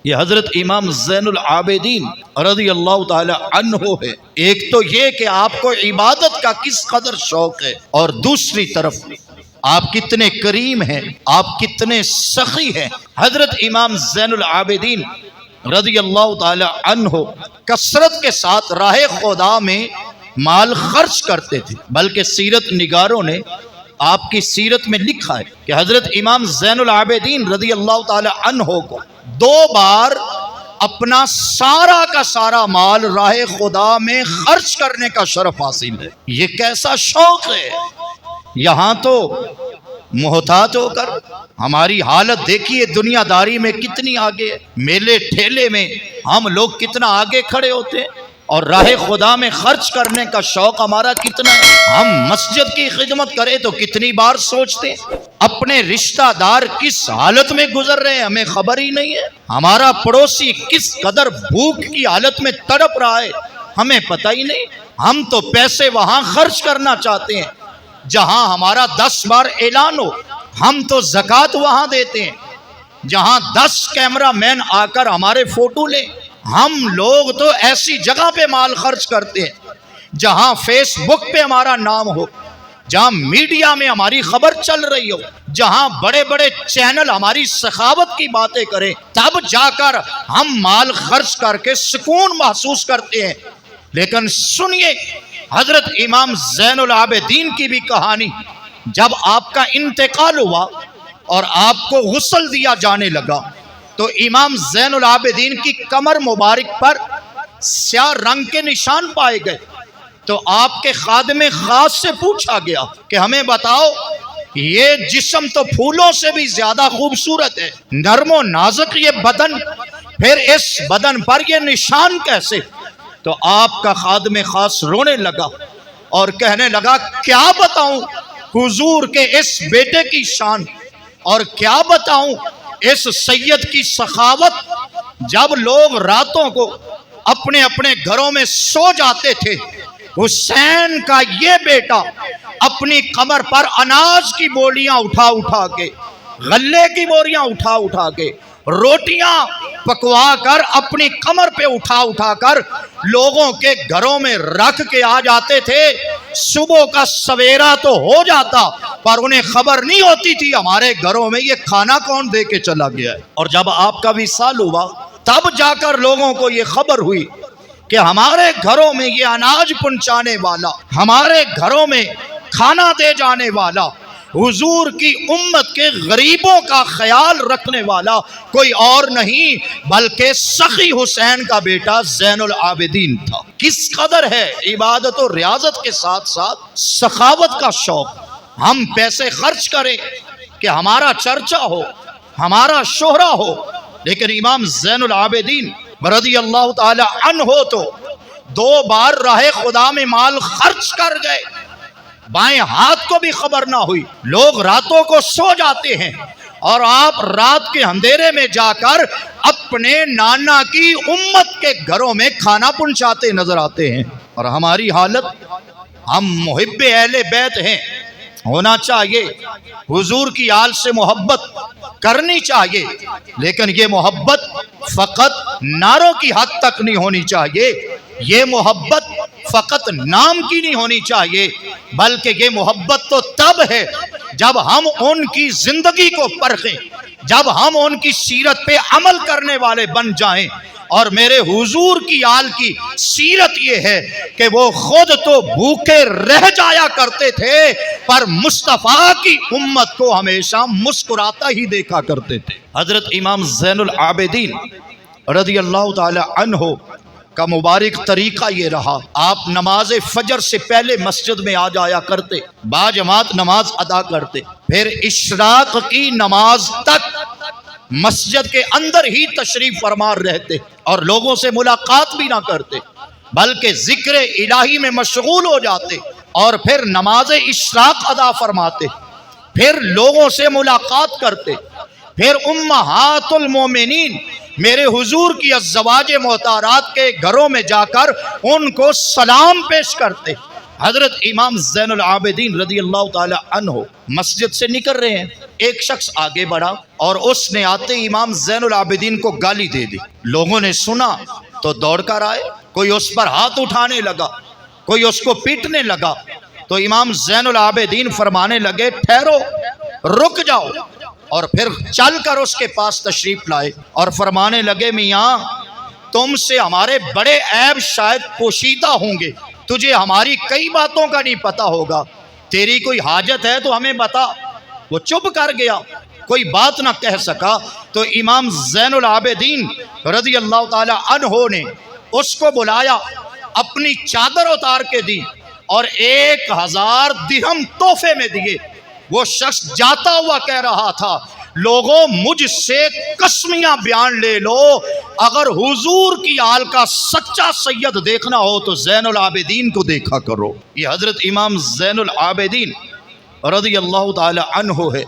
یہ حضرت امام زین العابدین رضی اللہ تعالی عنہ ہے۔ ایک تو یہ کہ آپ کو عبادت کا کس قدر شوق ہے، اور دوسری طرف آپ کتنے کریم ہیں، آپ کتنے سخی ہیں۔ حضرت امام زین العابدین رضی اللہ تعالی عنہ کثرت کے ساتھ راہ خدا میں مال خرچ کرتے تھے، بلکہ سیرت نگاروں نے آپ کی سیرت میں لکھا ہے کہ حضرت امام زین العابدین رضی اللہ تعالی عنہ کو 2 بار اپنا سارا کا سارا مال راہ خدا میں خرچ کرنے کا شرف حاصل ہے۔ یہ کیسا شوق ہے! یہاں تو محتاط ہو کر ہماری حالت دیکھیے، دنیا داری میں کتنی آگے ہے، میلے ٹھیلے میں ہم لوگ کتنا آگے کھڑے ہوتے ہیں، اور راہ خدا میں خرچ کرنے کا شوق ہمارا کتنا ہے۔ ہم مسجد کی خدمت کریں تو کتنی بار سوچتے ہیں اپنے رشتہ دار کس حالت میں گزر رہے ہیں، ہمیں خبر ہی نہیں ہے۔ ہمارا پڑوسی کس قدر بھوک کی حالت میں تڑپ رہا ہے، ہمیں پتہ ہی نہیں۔ ہم تو پیسے وہاں خرچ کرنا چاہتے ہیں جہاں ہمارا 10 بار اعلان ہو، ہم تو زکوٰۃ وہاں دیتے ہیں جہاں 10 کیمرہ مین آ کر ہمارے فوٹو لیں۔ ہم لوگ تو ایسی جگہ پہ مال خرچ کرتے ہیں جہاں فیس بک پہ ہمارا نام ہو، جہاں میڈیا میں ہماری خبر چل رہی ہو، جہاں بڑے بڑے چینل ہماری سخاوت کی باتیں کریں، تب جا کر ہم مال خرچ کر کے سکون محسوس کرتے ہیں۔ لیکن سنیے حضرت امام زین العابدین کی بھی کہانی۔ جب آپ کا انتقال ہوا اور آپ کو غسل دیا جانے لگا تو امام زین العابدین کی کمر مبارک پر سیاہ رنگ کے نشان پائے گئے، تو آپ کے خادم خاص سے پوچھا گیا کہ ہمیں بتاؤ، یہ جسم تو پھولوں سے بھی زیادہ خوبصورت ہے، نرم و نازک یہ بدن، پھر اس بدن پر یہ نشان کیسے؟ تو آپ کا خادم خاص رونے لگا اور کہنے لگا، کیا بتاؤں حضور کے اس بیٹے کی شان، اور کیا بتاؤں اس سید کی سخاوت۔ جب لوگ راتوں کو اپنے اپنے گھروں میں سو جاتے تھے، حسین کا یہ بیٹا اپنی کمر پر اناج کی بوریاں اٹھا اٹھا کے، غلے کی بوریاں اٹھا اٹھا کے، روٹیاں پکوا کر اپنی کمر پہ اٹھا اٹھا کر لوگوں کے گھروں میں رکھ کے آ جاتے تھے۔ صبح کا سویرا تو ہو جاتا پر انہیں خبر نہیں ہوتی تھی ہمارے گھروں میں یہ کھانا کون دے کے چلا گیا ہے۔ اور جب آپ کا وصال ہوا تب جا کر لوگوں کو یہ خبر ہوئی کہ ہمارے گھروں میں یہ اناج پہنچانے والا، ہمارے گھروں میں کھانا دے جانے والا، حضور کی امت کے غریبوں کا خیال رکھنے والا کوئی اور نہیں بلکہ سخی حسین کا بیٹا زین العابدین تھا۔ کس قدر ہے عبادت و ریاضت کے ساتھ ساتھ سخاوت کا شوق۔ ہم پیسے خرچ کریں کہ ہمارا چرچا ہو، ہمارا شہرہ ہو، لیکن امام زین العابدین رضی اللہ تعالی عنہ تو 2 بار راہ خدا میں مال خرچ کر گئے، بائیں ہاتھ کو بھی خبر نہ ہوئی۔ لوگ راتوں کو سو جاتے ہیں اور آپ رات کے اندھیرے میں جا کر اپنے نانا کی امت کے گھروں میں کھانا پہنچاتے نظر آتے ہیں۔ اور ہماری حالت، ہم محب اہل بیت ہیں، ہونا چاہیے حضور کی آل سے محبت کرنی چاہیے، لیکن یہ محبت فقط نعروں کی حد تک نہیں ہونی چاہیے، یہ محبت فقط نام کی نہیں ہونی چاہیے، بلکہ یہ محبت تو تب ہے جب ہم ان کی زندگی کو پرکھیں، جب ہم ان کی سیرت پہ عمل کرنے والے بن جائیں۔ اور میرے حضور کی آل کی سیرت یہ ہے کہ وہ خود تو بھوکے رہ جایا کرتے تھے پر مصطفیٰ کی امت کو ہمیشہ مسکراتا ہی دیکھا کرتے تھے۔ حضرت امام زین العابدین رضی اللہ تعالی عنہ کا مبارک طریقہ یہ رہا، آپ نماز فجر سے پہلے مسجد میں آ جایا کرتے، باجماعت نماز ادا کرتے، پھر اشراق کی نماز تک مسجد کے اندر ہی تشریف فرما رہتے اور لوگوں سے ملاقات بھی نہ کرتے بلکہ ذکر الہی میں مشغول ہو جاتے، اور پھر نماز اشراق ادا فرماتے، پھر لوگوں سے ملاقات کرتے، پھر امہات المومنین میرے حضور کی ازواج محترمات کے گھروں میں جا کر ان کو سلام پیش کرتے، حضرت امام زین العابدین رضی اللہ تعالی عنہ مسجد سے نکل رہے ہیں، ایک شخص آگے بڑھا اور اس نے آتے امام زین العابدین کو گالی دے دی۔ لوگوں نے سنا تو دوڑ کر آئے، کوئی اس پر ہاتھ اٹھانے لگا، کوئی اس کو پیٹنے لگا، تو امام زین العابدین فرمانے لگے ٹھہرو، رک جاؤ، اور پھر چل کر اس کے پاس تشریف لائے اور فرمانے لگے میاں تم سے ہمارے بڑے عیب شاید پوشیدہ ہوں گے، تجھے ہماری کئی باتوں کا نہیں پتا ہوگا، تیری کوئی حاجت ہے تو ہمیں بتا۔ وہ چپ کر گیا، کوئی بات نہ کہہ سکا، تو امام زین العابدین رضی اللہ تعالی عنہ نے اس کو بلایا، اپنی چادر اتار کے دی اور 1000 درہم تحفے میں دیے۔ وہ شخص جاتا ہوا کہہ رہا تھا لوگوں مجھ سے قسمیاں بیان لے لو، اگر حضور کی آل کا سچا سید دیکھنا ہو تو زین العابدین کو دیکھا کرو۔ یہ حضرت امام زین العابدین رضی اللہ تعالی عنہ ہے۔